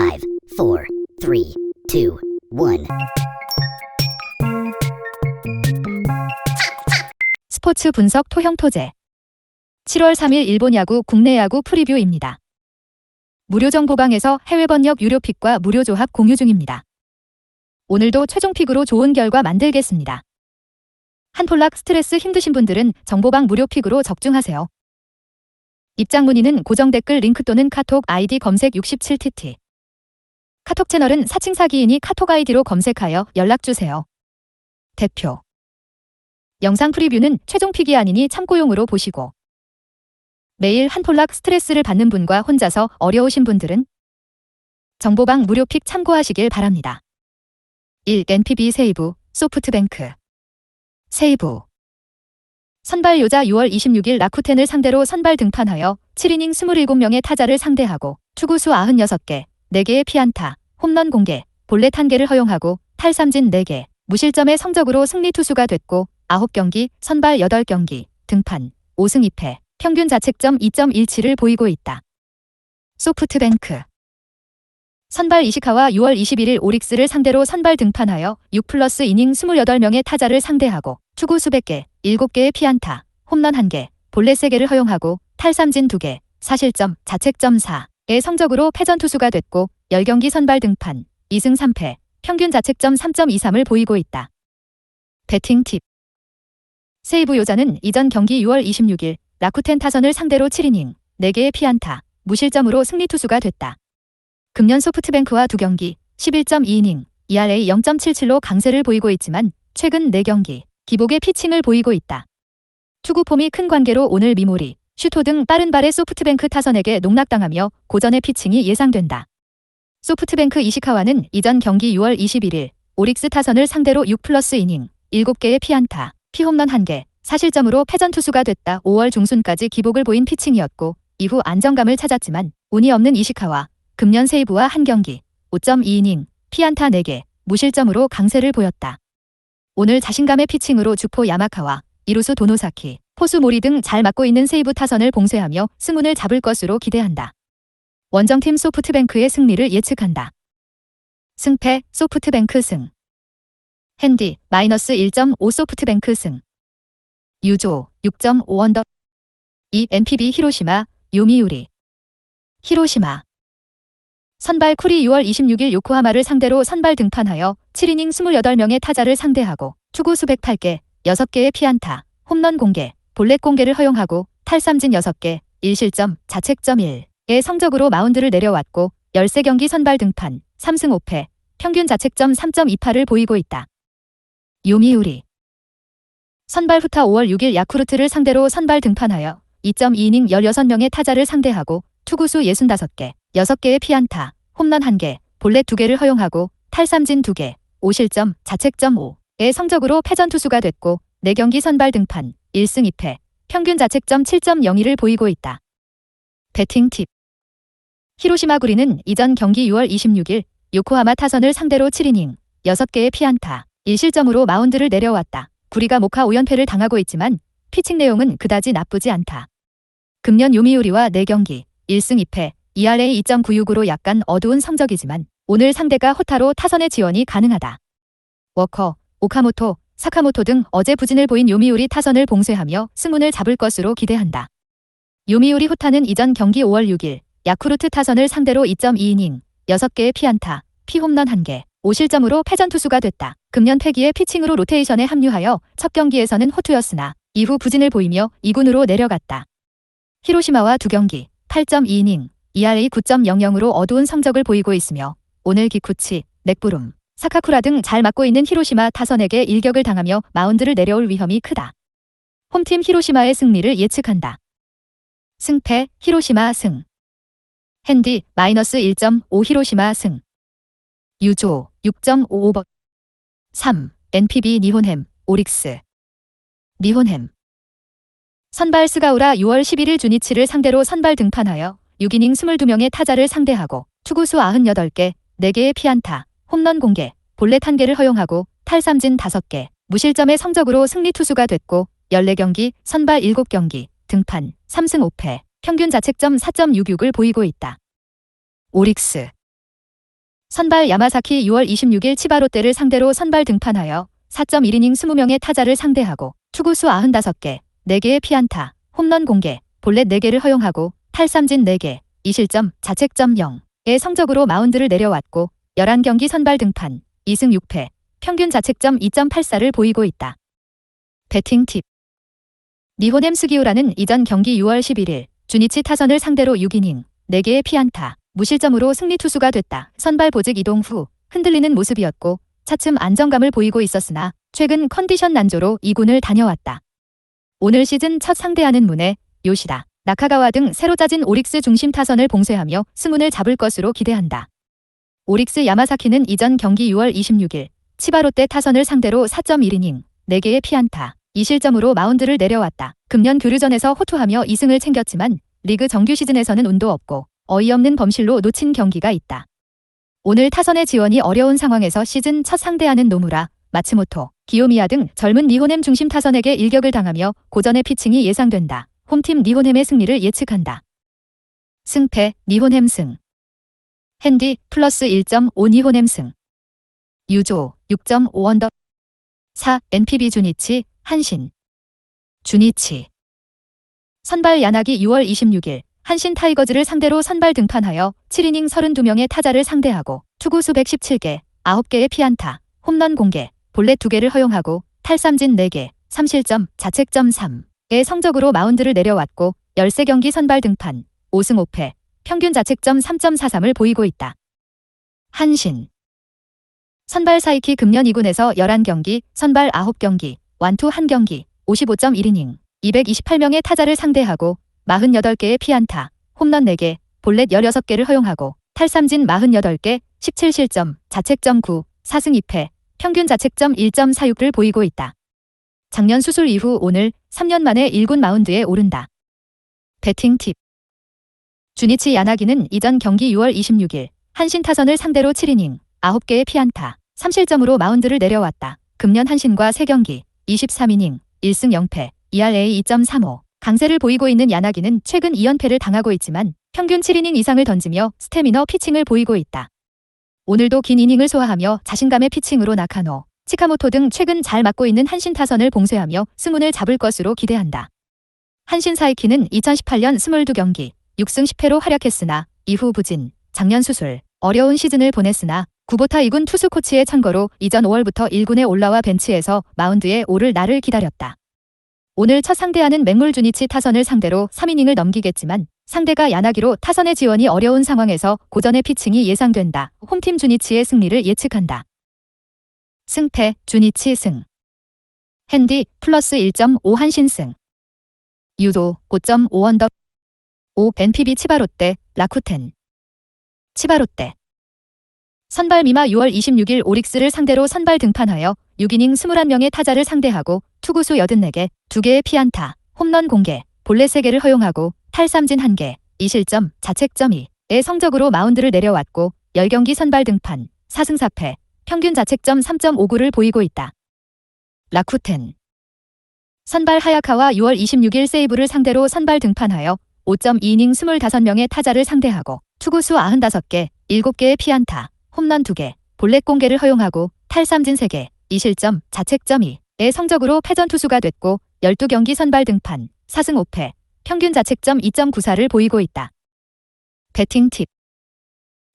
5, 4, 3, 2, 1. 스포츠 분석 토형토제 7월 3일 일본 야구 국내 야구 프리뷰입니다. 무료 정보방에서 해외 번역 유료 픽과 무료 조합 공유 중입니다. 오늘도 최종 픽으로 좋은 결과 만들겠습니다. 한폴락 스트레스 힘드신 분들은 정보방 무료 픽으로 적중하세요. 입장 문의는 고정 댓글 링크 또는 카톡 아이디 검색 67TT. 카톡 채널은 사칭 사기인이 카톡 아이디로 검색하여 연락주세요. 대표 영상 프리뷰는 최종 픽이 아니니 참고용으로 보시고 매일 한폴락 스트레스를 받는 분과 혼자서 어려우신 분들은 정보방 무료 픽 참고하시길 바랍니다. 1. NPB 세이브, 소프트뱅크 세이브 선발 요자 6월 26일 라쿠텐을 상대로 선발 등판하여 7이닝 27명의 타자를 상대하고 투구수 96개, 4개의 피안타, 홈런 공개, 볼넷 1개를 허용하고 탈삼진 4개, 무실점의 성적으로 승리 투수가 됐고 9경기, 선발 8경기, 등판 5승 2패, 평균 자책점 2.17을 보이고 있다. 소프트뱅크 선발 이시카와 6월 21일 오릭스를 상대로 선발 등판하여 6플러스 이닝 28명의 타자를 상대하고 투구 수백 개, 7개의 피안타, 홈런 1개, 볼넷 3개를 허용하고 탈삼진 2개, 사실점, 자책점 4의 성적으로 패전 투수가 됐고 10경기 선발 등판, 2승 3패, 평균 자책점 3.23을 보이고 있다. 배팅 팁 세이브 요자는 이전 경기 6월 26일 라쿠텐 타선을 상대로 7이닝, 4개의 피안타, 무실점으로 승리 투수가 됐다. 금년 소프트뱅크와 2경기, 11.2이닝, ERA 0.77로 강세를 보이고 있지만 최근 4경기, 기복의 피칭을 보이고 있다. 투구 폼이 큰 관계로 오늘 미모리, 슈토 등 빠른 발의 소프트뱅크 타선에게 농락당하며 고전의 피칭이 예상된다. 소프트뱅크 이시카와는 이전 경기 6월 21일 오릭스 타선을 상대로 6플러스 이닝, 7개의 피안타, 피홈런 1개, 사실점으로 패전 투수가 됐다. 5월 중순까지 기복을 보인 피칭이었고 이후 안정감을 찾았지만 운이 없는 이시카와 금년 세이브와 한 경기, 5.2이닝, 피안타 4개, 무실점으로 강세를 보였다. 오늘 자신감의 피칭으로 주포 야마카와 이루수 도노사키, 포수 모리 등 잘 맞고 있는 세이브 타선을 봉쇄하며 승운을 잡을 것으로 기대한다. 원정팀 소프트뱅크의 승리를 예측한다. 승패 소프트뱅크 승 핸디 -1.5 소프트뱅크 승 유조 6.5 언더 2. NPB 히로시마 요미우리 히로시마 선발 쿠리 6월 26일 요코하마를 상대로 선발 등판하여 7이닝 28명의 타자를 상대하고 투구 수백 8개, 6개의 피안타, 홈런 공개, 볼넷 공개를 허용하고 탈삼진 6개, 1실점, 자책점 1의 성적으로 마운드를 내려왔고 13경기 선발 등판, 3승 5패, 평균 자책점 3.28을 보이고 있다. 요미우리 선발 후타 5월 6일 야쿠르트를 상대로 선발 등판하여 2.2이닝 16명의 타자를 상대하고 투구수 65개, 6개의 피안타, 홈런 1개, 볼넷 2개를 허용하고 탈삼진 2개, 5실점, 자책점 5의 성적으로 패전 투수가 됐고 4경기 선발 등판, 1승 2패, 평균 자책점 7.02를 보이고 있다. 배팅 팁 히로시마 구리는 이전 경기 6월 26일 요코하마 타선을 상대로 7이닝, 6개의 피안타, 1실점으로 마운드를 내려왔다. 구리가 모카 5연패를 당하고 있지만 피칭 내용은 그다지 나쁘지 않다. 금년 요미우리와 4경기, 1승 2패, ERA 2.96으로 약간 어두운 성적이지만 오늘 상대가 호타로 타선의 지원이 가능하다. 워커, 오카모토, 사카모토 등 어제 부진을 보인 요미우리 타선을 봉쇄하며 승운을 잡을 것으로 기대한다. 요미우리 호타는 이전 경기 5월 6일 야쿠르트 타선을 상대로 2.2이닝, 6개의 피안타, 피홈런 1개, 5실점으로 패전 투수가 됐다. 금년 패기의 피칭으로 로테이션에 합류하여 첫 경기에서는 호투였으나 이후 부진을 보이며 2군으로 내려갔다. 히로시마와 2경기, 8.2이닝, ERA 9.00으로 어두운 성적을 보이고 있으며 오늘 기쿠치, 넥부룸, 사카쿠라 등 잘 맞고 있는 히로시마 타선에게 일격을 당하며 마운드를 내려올 위험이 크다. 홈팀 히로시마의 승리를 예측한다. 승패 히로시마 승 핸디 -1.5 히로시마 승 유조 6.55번 3. NPB 니혼햄 오릭스 니혼햄 선발 스가우라 6월 11일 주니치를 상대로 선발 등판하여 6이닝 22명의 타자를 상대하고 투구수 98개, 4개의 피안타, 홈런 공개, 볼넷 1개를 허용하고 탈삼진 5개, 무실점의 성적으로 승리 투수가 됐고 14경기, 선발 7경기, 등판 3승 5패, 평균 자책점 4.66을 보이고 있다. 오릭스 선발 야마사키 6월 26일 치바롯데를 상대로 선발 등판하여 4.1이닝 20명의 타자를 상대하고 투구수 95개, 4개의 피안타, 홈런 공개, 볼넷 4개를 허용하고 탈삼진 4개, 2실점, 자책점 0의 성적으로 마운드를 내려왔고 11경기 선발 등판, 2승 6패, 평균 자책점 2.84를 보이고 있다. 배팅 팁. 니호넴 스기우라는 이전 경기 6월 11일 주니치 타선을 상대로 6이닝, 4개의 피안타, 무실점으로 승리 투수가 됐다. 선발 보직 이동 후 흔들리는 모습이었고 차츰 안정감을 보이고 있었으나 최근 컨디션 난조로 2군을 다녀왔다. 오늘 시즌 첫 상대하는 문에 요시다, 나카가와 등 새로 짜진 오릭스 중심 타선을 봉쇄하며 승운을 잡을 것으로 기대한다. 오릭스 야마사키는 이전 경기 6월 26일 치바롯데 타선을 상대로 4.1이닝, 4개의 피안타, 2실점으로 마운드를 내려왔다. 금년 교류전에서 호투하며 2승을 챙겼지만 리그 정규 시즌에서는 운도 없고 어이없는 범실로 놓친 경기가 있다. 오늘 타선의 지원이 어려운 상황에서 시즌 첫 상대하는 노무라, 마츠모토, 기요미야 등 젊은 니호넴 중심 타선에게 일격을 당하며 고전의 피칭이 예상된다. 홈팀 니호넴의 승리를 예측한다. 승패, 니호넴 승. 핸디, 플러스 1.5 니호넴 승. 유조, 6.5 언더. 4. NPB 주니치, 한신. 주니치. 선발 야나기 6월 26일 한신 타이거즈를 상대로 선발 등판하여 7이닝 32명의 타자를 상대하고 투구수 117개, 9개의 피안타, 홈런 공개, 볼넷 2개를 허용하고 탈삼진 4개, 3실점, 자책점 3의 성적으로 마운드를 내려왔고 13경기 선발 등판, 5승 5패, 평균 자책점 3.43을 보이고 있다. 한신. 선발 사이키 금년 2군에서 11경기, 선발 9경기, 완투 1경기, 55.1이닝, 228명의 타자를 상대하고 48개의 피안타, 홈런 4개, 볼넷 16개를 허용하고 탈삼진 48개, 17실점, 자책점 9, 4승 2패, 평균 자책점 1.46을 보이고 있다. 작년 수술 이후 오늘 3년 만에 1군 마운드에 오른다. 배팅 팁. 주니치 야나기는 이전 경기 6월 26일 한신 타선을 상대로 7이닝, 9개의 피안타, 3실점으로 마운드를 내려왔다. 금년 한신과 3경기, 23이닝, 1승 0패, ERA 2.35. 강세를 보이고 있는 야나기는 최근 2연패를 당하고 있지만 평균 7이닝 이상을 던지며 스태미너 피칭을 보이고 있다. 오늘도 긴 이닝을 소화하며 자신감의 피칭으로 나카노, 치카모토 등 최근 잘 맞고 있는 한신 타선을 봉쇄하며 승운을 잡을 것으로 기대한다. 한신 사이키는 2018년 22경기, 6승 10패로 활약했으나 이후 부진, 작년 수술, 어려운 시즌을 보냈으나 구보타 2군 투수 코치의 천거로 이전 5월부터 1군에 올라와 벤치에서 마운드에 오를 날을 기다렸다. 오늘 첫 상대하는 맹물 주니치 타선을 상대로 3이닝을 넘기겠지만 상대가 야나기로 타선의 지원이 어려운 상황에서 고전의 피칭이 예상된다. 홈팀 주니치의 승리를 예측한다. 승패, 주니치 승. 핸디, 플러스 1.5 한신 승. 유도, 5.5 언더. 5. NPB 치바롯데, 라쿠텐. 치바롯데. 선발 미마 6월 26일 오릭스를 상대로 선발 등판하여 6이닝 21명의 타자를 상대하고 투구수 84개, 2개의 피안타, 홈런 공개, 볼넷 3개를 허용하고 탈삼진 1개, 2실점, 자책점 2의 성적으로 마운드를 내려왔고 10경기 선발 등판, 4승 4패, 평균 자책점 3.59를 보이고 있다. 라쿠텐. 선발 하야카와 6월 26일 세이브를 상대로 선발 등판하여 5.2이닝 25명의 타자를 상대하고 투구수 95개, 7개의 피안타, 홈런 2개, 볼넷 공개를 허용하고 탈삼진 3개, 2실점, 자책점 2의 성적으로 패전 투수가 됐고 12경기 선발 등판, 4승 5패, 평균 자책점 2.94를 보이고 있다. 배팅 팁.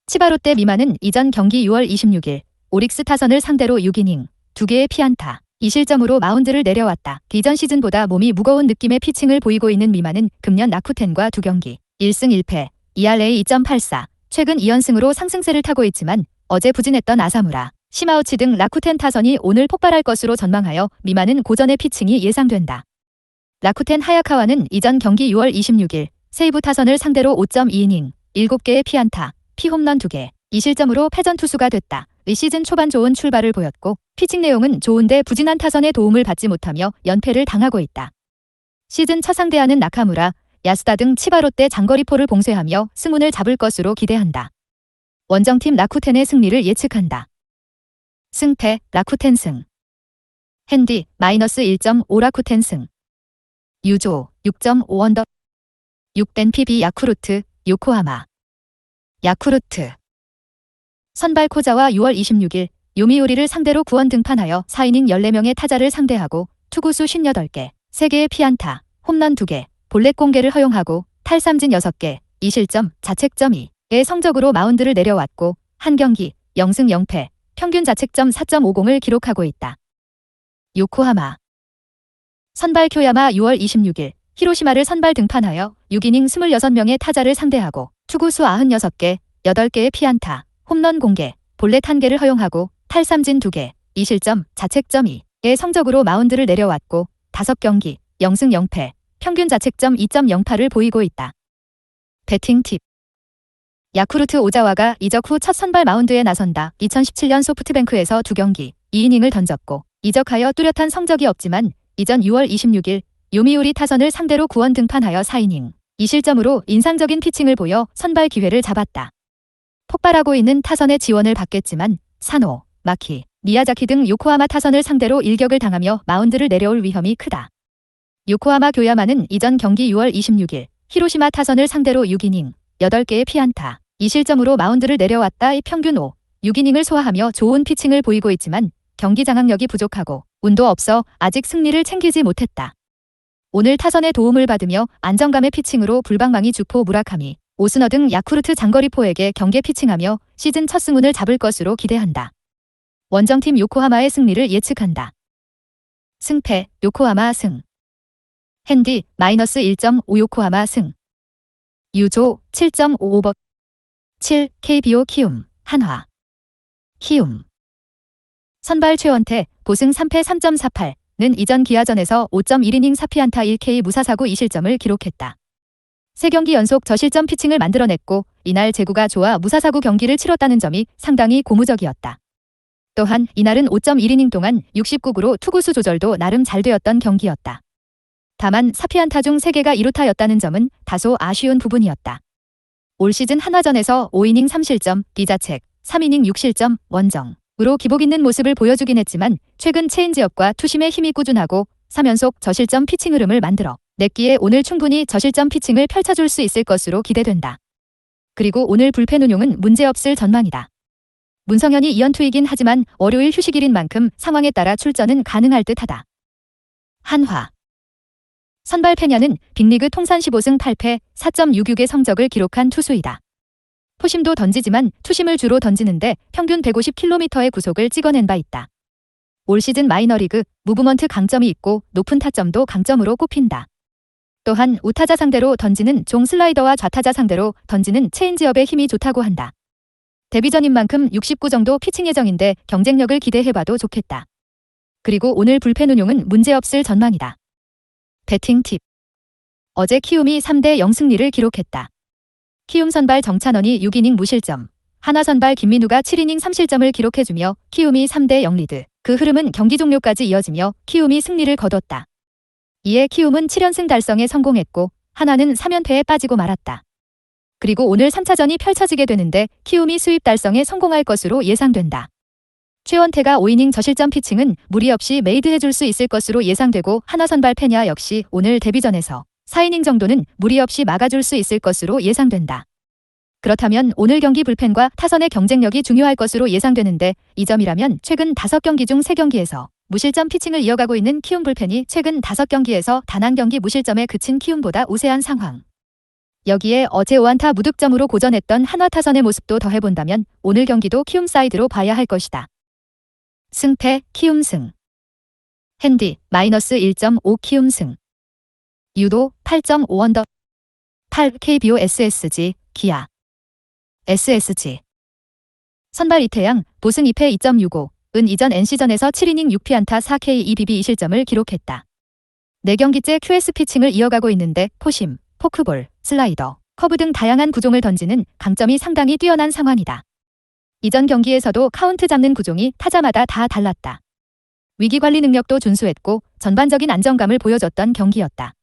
치바롯데 미마는 이전 경기 6월 26일 오릭스 타선을 상대로 6이닝, 2개의 피안타, 2실점으로 마운드를 내려왔다. 이전 시즌보다 몸이 무거운 느낌의 피칭을 보이고 있는 미마는 금년 라쿠텐과 2경기, 1승 1패, ERA 2.84, 최근 2연승으로 상승세를 타고 있지만 어제 부진했던 아사무라, 시마우치 등 라쿠텐 타선이 오늘 폭발할 것으로 전망하여 미마는 고전의 피칭이 예상된다. 라쿠텐 하야카와는 이전 경기 6월 26일 세이브 타선을 상대로 5.2이닝, 7개의 피안타, 피홈런 2개, 2실점으로 패전 투수가 됐다. 이 시즌 초반 좋은 출발을 보였고 피칭 내용은 좋은데 부진한 타선의 도움을 받지 못하며 연패를 당하고 있다. 시즌 첫 상대하는 나카무라, 야스다 등 치바롯데 장거리포를 봉쇄하며 승운을 잡을 것으로 기대한다. 원정팀 라쿠텐의 승리를 예측한다. 승패, 라쿠텐 승. 핸디, 마이너스 1.5 라쿠텐 승. 유조, 6.5 언더. 6. NPB 야쿠르트, 요코하마. 야쿠르트. 선발 코자와 6월 26일 요미우리를 상대로 9원 등판하여 4이닝 14명의 타자를 상대하고 투구수 58개, 3개의 피안타, 홈런 2개, 볼넷 공개를 허용하고 탈삼진 6개, 2실점, 자책점 2의 성적으로 마운드를 내려왔고 한 경기 0승 0패, 평균 자책점 4.50을 기록하고 있다. 요코하마 선발 쿄야마 6월 26일 히로시마를 선발 등판하여 6이닝 26명의 타자를 상대하고 투구수 96개, 8개의 피안타, 홈런 공개, 볼넷 1개를 허용하고 탈삼진 2개, 2실점, 자책점 2의 성적으로 마운드를 내려왔고 5경기 0승 0패, 평균 자책점 2.08을 보이고 있다. 배팅 팁 야쿠르트 오자와가 이적 후 첫 선발 마운드에 나선다. 2017년 소프트뱅크에서 2경기 2이닝을 던졌고 이적하여 뚜렷한 성적이 없지만 이전 6월 26일 요미우리 타선을 상대로 9원 등판하여 4이닝 2실점으로 인상적인 피칭을 보여 선발 기회를 잡았다. 폭발하고 있는 타선의 지원을 받겠지만 사노, 마키, 미야자키 등 요코하마 타선을 상대로 일격을 당하며 마운드를 내려올 위험이 크다. 요코하마 교야마는 이전 경기 6월 26일 히로시마 타선을 상대로 6이닝 8개의 피안타, 2실점으로 마운드를 내려왔다. 평균 5, 6이닝을 소화하며 좋은 피칭을 보이고 있지만 경기 장악력이 부족하고 운도 없어 아직 승리를 챙기지 못했다. 오늘 타선의 도움을 받으며 안정감의 피칭으로 불방망이 주포 무라카미, 오스너 등 야쿠르트 장거리포에게 경계 피칭하며 시즌 첫 승운을 잡을 것으로 기대한다. 원정팀 요코하마의 승리를 예측한다. 승패 요코하마 승. 핸디 -1.5 요코하마 승. 유조 7.55버 7 KBO 키움 한화 키움 선발 최원태 보승 3패 3.48는 이전 기아전에서 5.1이닝 4피안타 1K 무사사구 2실점을 기록했다. 3경기 연속 저실점 피칭을 만들어냈고 이날 제구가 좋아 무사사구 경기를 치렀다는 점이 상당히 고무적이었다. 또한 이날은 5.1이닝 동안 69구로 투구수 조절도 나름 잘 되었던 경기였다. 다만 4피안타 중 3개가 2루타였다는 점은 다소 아쉬운 부분이었다. 올 시즌 한화전에서 5이닝 3실점, 비자책, 3이닝 6실점, 원정으로 기복 있는 모습을 보여주긴 했지만 최근 체인지업과 투심의 힘이 꾸준하고 3연속 저실점 피칭 흐름을 만들어 냈기에 오늘 충분히 저실점 피칭을 펼쳐줄 수 있을 것으로 기대된다. 그리고 오늘 불펜 운용은 문제없을 전망이다. 문성현이 2연투이긴 하지만 월요일 휴식일인 만큼 상황에 따라 출전은 가능할 듯하다. 한화 선발 페냐는 빅리그 통산 15승 8패 4.66의 성적을 기록한 투수이다. 포심도 던지지만 투심을 주로 던지는데 평균 150km의 구속을 찍어낸 바 있다. 올 시즌 마이너리그 무브먼트 강점이 있고 높은 타점도 강점으로 꼽힌다. 또한 우타자 상대로 던지는 종 슬라이더와 좌타자 상대로 던지는 체인지업의 힘이 좋다고 한다. 데뷔전인 만큼 69 정도 피칭 예정인데 경쟁력을 기대해봐도 좋겠다. 그리고 오늘 불펜 운용은 문제없을 전망이다. 배팅 팁. 어제 키움이 3대0 승리를 기록했다. 키움 선발 정찬원이 6이닝 무실점, 한화 선발 김민우가 7이닝 3실점을 기록해주며 키움이 3대0 리드. 그 흐름은 경기 종료까지 이어지며 키움이 승리를 거뒀다. 이에 키움은 7연승 달성에 성공했고 한화는 3연패에 빠지고 말았다. 그리고 오늘 3차전이 펼쳐지게 되는데 키움이 수입 달성에 성공할 것으로 예상된다. 최원태가 5이닝 저실점 피칭은 무리 없이 메이드해줄 수 있을 것으로 예상되고 한화 선발 페냐 역시 오늘 데뷔전에서 4이닝 정도는 무리 없이 막아줄 수 있을 것으로 예상된다. 그렇다면 오늘 경기 불펜과 타선의 경쟁력이 중요할 것으로 예상되는데 이 점이라면 최근 5경기 중 3경기에서 무실점 피칭을 이어가고 있는 키움 불펜이 최근 5경기에서 단 한 경기 무실점에 그친 키움보다 우세한 상황. 여기에 어제 5안타 무득점으로 고전했던 한화 타선의 모습도 더해본다면 오늘 경기도 키움 사이드로 봐야 할 것이다. 승패 키움 승. 핸디 -1.5 키움 승. 유도 8.5 언더 8 KBO SSG 기아 SSG 선발 이태양 보승 2패 2.65은 이전 NC전에서 7이닝 6피안타 4K 2BB 2실점을 기록했다. 4경기째 QS 피칭을 이어가고 있는데 포심, 포크볼, 슬라이더, 커브 등 다양한 구종을 던지는 강점이 상당히 뛰어난 상황이다. 이전 경기에서도 카운트 잡는 구종이 타자마다 다 달랐다. 위기관리 능력도 준수했고 전반적인 안정감을 보여줬던 경기였다.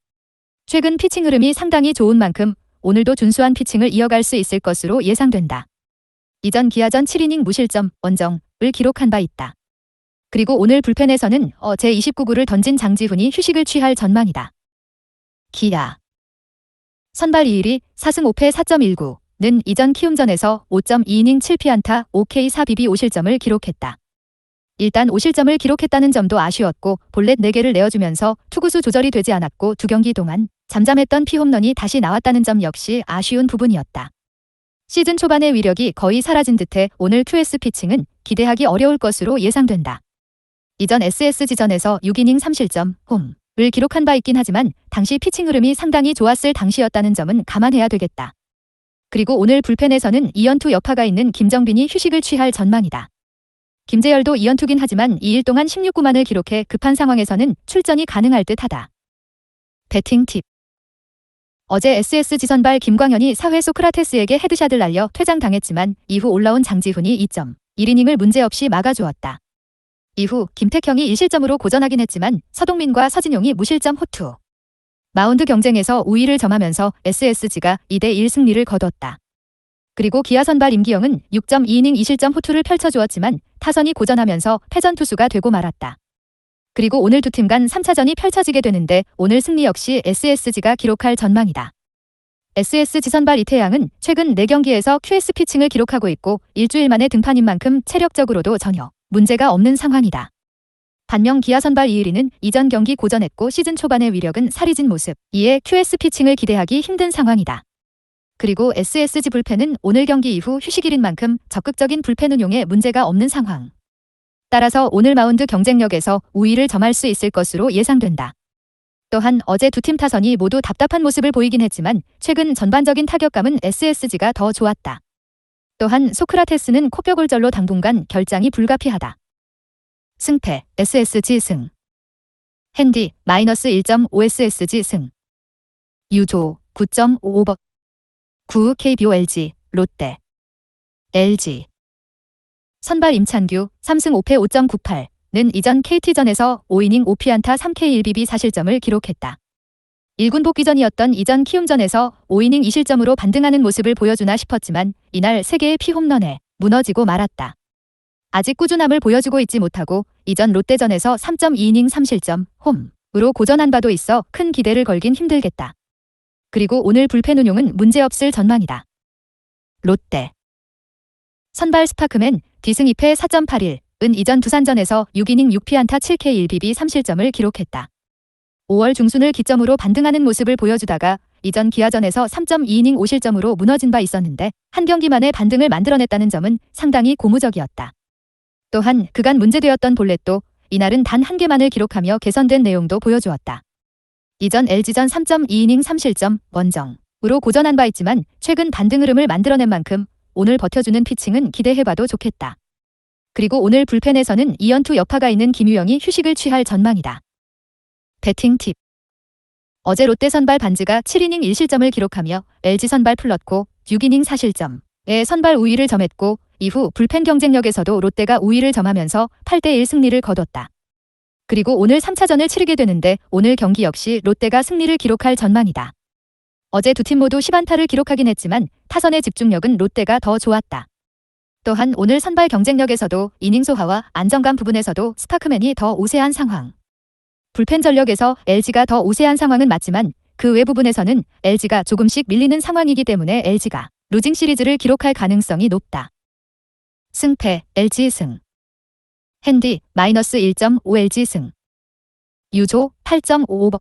최근 피칭 흐름이 상당히 좋은 만큼 오늘도 준수한 피칭을 이어갈 수 있을 것으로 예상된다. 이전 기아전 7이닝 무실점 원정을 기록한 바 있다. 그리고 오늘 불펜에서는 어제 29구를 던진 장지훈이 휴식을 취할 전망이다. 기아 선발 이일이 4승 5패 4.19 는 이전 키움전에서 5.2이닝 7피안타 5K 4비비 5실점을 기록했다. 일단 5실점을 기록했다는 점도 아쉬웠고 볼넷 4개를 내어주면서 투구수 조절이 되지 않았고 2경기 동안 잠잠했던 피홈런이 다시 나왔다는 점 역시 아쉬운 부분이었다. 시즌 초반의 위력이 거의 사라진 듯해 오늘 QS 피칭은 기대하기 어려울 것으로 예상된다. 이전 SSG전에서 6이닝 3실점 홈을 기록한 바 있긴 하지만 당시 피칭 흐름이 상당히 좋았을 당시였다는 점은 감안해야 되겠다. 그리고 오늘 불펜에서는 2연투 여파가 있는 김정빈이 휴식을 취할 전망이다. 김재열도 2연투긴 하지만 2일 동안 16구만을 기록해 급한 상황에서는 출전이 가능할 듯하다. 배팅 팁. 어제 SSG 선발 김광현이 4회 소크라테스에게 헤드샷을 날려 퇴장당했지만 이후 올라온 장지훈이 2.1이닝을 문제없이 막아주었다. 이후 김택형이 1실점으로 고전하긴 했지만 서동민과 서진용이 무실점 호투. 마운드 경쟁에서 우위를 점하면서 SSG가 2대1 승리를 거뒀다. 그리고 기아 선발 임기영은 6.2이닝 2실점 호투를 펼쳐주었지만 타선이 고전하면서 패전 투수가 되고 말았다. 그리고 오늘 두 팀 간 3차전이 펼쳐지게 되는데 오늘 승리 역시 SSG가 기록할 전망이다. SSG 선발 이태양은 최근 4경기에서 QS 피칭을 기록하고 있고 일주일 만에 등판인 만큼 체력적으로도 전혀 문제가 없는 상황이다. 반면 기아 선발 이의리는 이전 경기 고전했고 시즌 초반의 위력은 사리진 모습, 이에 QS 피칭을 기대하기 힘든 상황이다. 그리고 SSG 불펜은 오늘 경기 이후 휴식일인 만큼 적극적인 불펜 운용에 문제가 없는 상황. 따라서 오늘 마운드 경쟁력에서 우위를 점할 수 있을 것으로 예상된다. 또한 어제 두 팀 타선이 모두 답답한 모습을 보이긴 했지만 최근 전반적인 타격감은 SSG가 더 좋았다. 또한 소크라테스는 코뼈골절로 당분간 결장이 불가피하다. 승패 SSG 승. 핸디 -1.5 SSG 승. 유조 9.55번. 9 KBO LG 롯데. LG. 선발 임찬규 3승 5패 5.98는 이전 KT전에서 5이닝 5피안타 3K 1비비 4실점을 기록했다. 1군 복귀전이었던 이전 키움전에서 5이닝 2실점으로 반등하는 모습을 보여주나 싶었지만 이날 3개의 피홈런에 무너지고 말았다. 아직 꾸준함을 보여주고 있지 못하고 이전 롯데전에서 3.2이닝 3실점 홈으로 고전한 바도 있어 큰 기대를 걸긴 힘들겠다. 그리고 오늘 불펜 운용은 문제없을 전망이다. 롯데. 선발 스파크맨 D승 2패 4.81은 이전 두산전에서 6이닝 6피안타 7K 1비비 3실점을 기록했다. 5월 중순을 기점으로 반등하는 모습을 보여주다가 이전 기아전에서 3.2이닝 5실점으로 무너진 바 있었는데 한 경기 만에 반등을 만들어냈다는 점은 상당히 고무적이었다. 또한 그간 문제되었던 볼넷도 이날은 단 한 개만을 기록하며 개선된 내용도 보여주었다. 이전 LG전 3.2이닝 3실점 원정으로 고전한 바 있지만 최근 반등 흐름을 만들어낸 만큼 오늘 버텨주는 피칭은 기대해봐도 좋겠다. 그리고 오늘 불펜에서는 2연투 여파가 있는 김유영이 휴식을 취할 전망이다. 배팅 팁. 어제 롯데 선발 반즈가 7이닝 1실점을 기록하며 LG 선발 플러코 6이닝 4실점에 선발 우위를 점했고 이후 불펜 경쟁력에서도 롯데가 우위를 점하면서 8대1 승리를 거뒀다. 그리고 오늘 3차전을 치르게 되는데 오늘 경기 역시 롯데가 승리를 기록할 전망이다. 어제 두 팀 모두 10안타를 기록하긴 했지만 타선의 집중력은 롯데가 더 좋았다. 또한 오늘 선발 경쟁력에서도 이닝 소화와 안정감 부분에서도 스파크맨이 더 우세한 상황. 불펜 전력에서 LG가 더 우세한 상황은 맞지만 그 외 부분에서는 LG가 조금씩 밀리는 상황이기 때문에 LG가 루징 시리즈를 기록할 가능성이 높다. 승패 LG 승. 핸디 -1.5 LG 승. 유조 8.55번.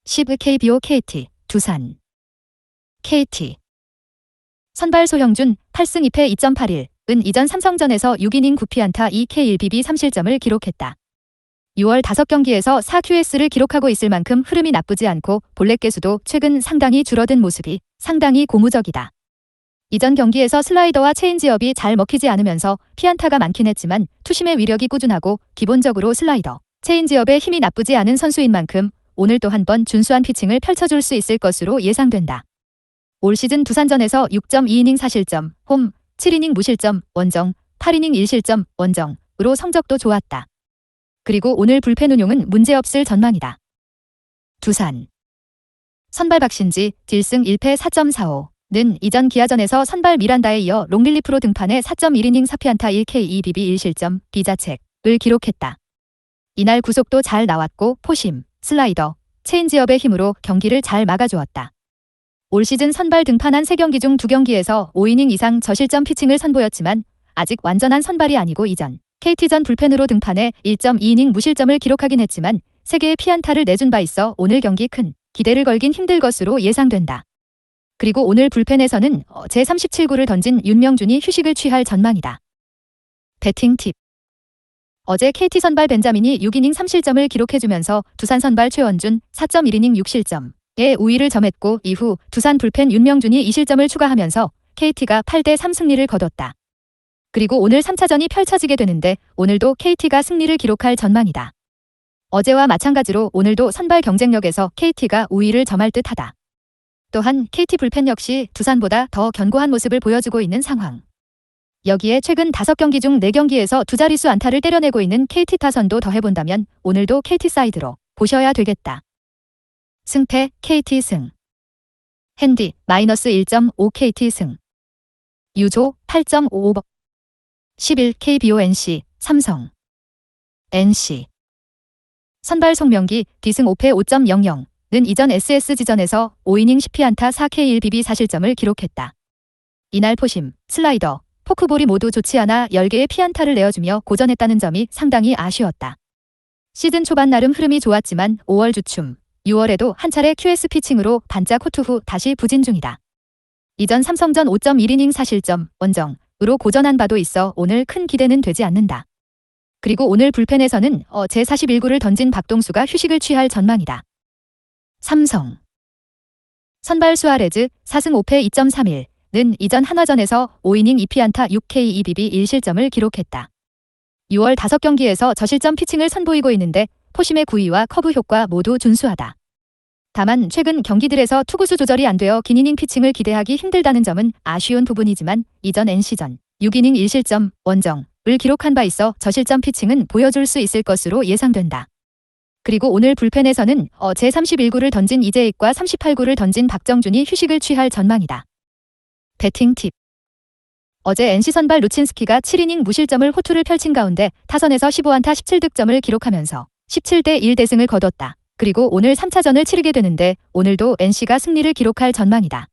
10 KBO KT 두산. KT. 선발 소형준 8승 2패 2.81은 이전 삼성전에서 6이닝 9피안타 2K 1비비 3실점을 기록했다. 6월 5경기에서 4QS를 기록하고 있을 만큼 흐름이 나쁘지 않고 볼넷 개수도 최근 상당히 줄어든 모습이 상당히 고무적이다. 이전 경기에서 슬라이더와 체인지업이 잘 먹히지 않으면서 피안타가 많긴 했지만 투심의 위력이 꾸준하고 기본적으로 슬라이더, 체인지업의 힘이 나쁘지 않은 선수인 만큼 오늘 또 한 번 준수한 피칭을 펼쳐줄 수 있을 것으로 예상된다. 올 시즌 두산전에서 6.2이닝 4실점, 홈, 7이닝 무실점, 원정, 8이닝 1실점, 원정으로 성적도 좋았다. 그리고 오늘 불펜 운용은 문제없을 전망이다. 두산. 선발 박신지 딜승 1패 4.45는 이전 기아전에서 선발 미란다에 이어 롱릴리프로 등판해 4.1이닝 4피안타 1K 2비비 1실점, 비자책을 기록했다. 이날 구속도 잘 나왔고 포심, 슬라이더, 체인지업의 힘으로 경기를 잘 막아주었다. 올 시즌 선발 등판한 3경기 중 2경기에서 5이닝 이상 저실점 피칭을 선보였지만 아직 완전한 선발이 아니고 이전 KT전 불펜으로 등판해 1.2이닝 무실점을 기록하긴 했지만 3개의 피안타를 내준 바 있어 오늘 경기 큰 기대를 걸긴 힘들 것으로 예상된다. 그리고 오늘 불펜에서는 제37구를 던진 윤명준이 휴식을 취할 전망이다. 배팅 팁. 어제 KT 선발 벤자민이 6이닝 3실점을 기록해주면서 두산 선발 최원준 4.1이닝 6실점에 우위를 점했고 이후 두산 불펜 윤명준이 2실점을 추가하면서 KT가 8대3 승리를 거뒀다. 그리고 오늘 3차전이 펼쳐지게 되는데 오늘도 KT가 승리를 기록할 전망이다. 어제와 마찬가지로 오늘도 선발 경쟁력에서 KT가 우위를 점할 듯하다. 또한 KT 불펜 역시 두산보다 더 견고한 모습을 보여주고 있는 상황. 여기에 최근 5경기 중 4경기에서 두 자릿수 안타를 때려내고 있는 KT 타선도 더해본다면 오늘도 KT 사이드로 보셔야 되겠다. 승패 KT 승. 핸디 -1.5 KT 승. 유조 8.55. 11 KBO NC 삼성. NC. 선발 송명기 D승 5패 5.00는 이전 SSG전에서 5이닝 10피안타 4K1BB 4실점을 기록했다. 이날 포심, 슬라이더, 포크볼이 모두 좋지 않아 10개의 피안타를 내어주며 고전했다는 점이 상당히 아쉬웠다. 시즌 초반 나름 흐름이 좋았지만 5월 주춤, 6월에도 한 차례 QS 피칭으로 반짝 호투 후 다시 부진 중이다. 이전 삼성전 5.1이닝 4실점, 원정으로 고전한 바도 있어 오늘 큰 기대는 되지 않는다. 그리고 오늘 불펜에서는 제41구를 던진 박동수가 휴식을 취할 전망이다. 삼성. 선발 수아레즈 4승 5패 2.31는 이전 한화전에서 5이닝 2피안타 6K2BB 1실점을 기록했다. 6월 5경기에서 저실점 피칭을 선보이고 있는데 포심의 구위와 커브 효과 모두 준수하다. 다만 최근 경기들에서 투구수 조절이 안 되어 긴 이닝 피칭을 기대하기 힘들다는 점은 아쉬운 부분이지만 이전 NC전 6이닝 1실점 원정을 기록한 바 있어 저실점 피칭은 보여줄 수 있을 것으로 예상된다. 그리고 오늘 불펜에서는 제31구를 던진 이재익과 38구를 던진 박정준이 휴식을 취할 전망이다. 배팅 팁. 어제 NC 선발 루친스키가 7이닝 무실점을 호투를 펼친 가운데 타선에서 15안타 17득점을 기록하면서 17대1 대승을 거뒀다. 그리고 오늘 3차전을 치르게 되는데 오늘도 NC가 승리를 기록할 전망이다.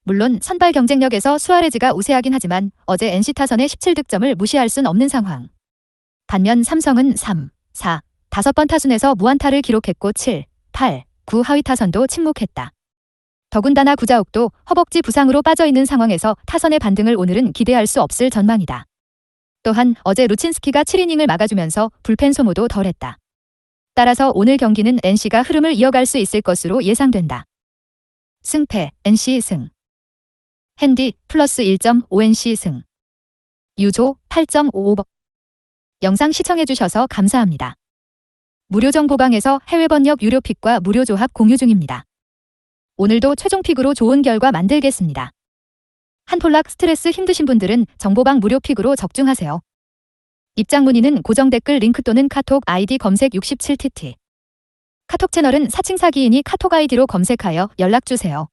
물론 선발 경쟁력에서 수아레즈가 우세하긴 하지만 어제 NC 타선의 17득점을 무시할 순 없는 상황. 반면 삼성은 3, 4, 5번 타순에서 무안타를 기록했고 7, 8, 9 하위 타선도 침묵했다. 더군다나 구자욱도 허벅지 부상으로 빠져있는 상황에서 타선의 반등을 오늘은 기대할 수 없을 전망이다. 또한 어제 루친스키가 7이닝을 막아주면서 불펜 소모도 덜했다. 따라서 오늘 경기는 NC가 흐름을 이어갈 수 있을 것으로 예상된다. 승패 NC 승. 핸디 +1.5 NC 승. 유조 8.55. 영상 시청해주셔서 감사합니다. 무료 정보방에서 해외 번역 유료 픽과 무료 조합 공유 중입니다. 오늘도 최종 픽으로 좋은 결과 만들겠습니다. 한폴락 스트레스 힘드신 분들은 정보방 무료 픽으로 적중하세요. 입장 문의는 고정 댓글 링크 또는 카톡 아이디 검색 67TT. 카톡 채널은 사칭 사기인이 카톡 아이디로 검색하여 연락주세요.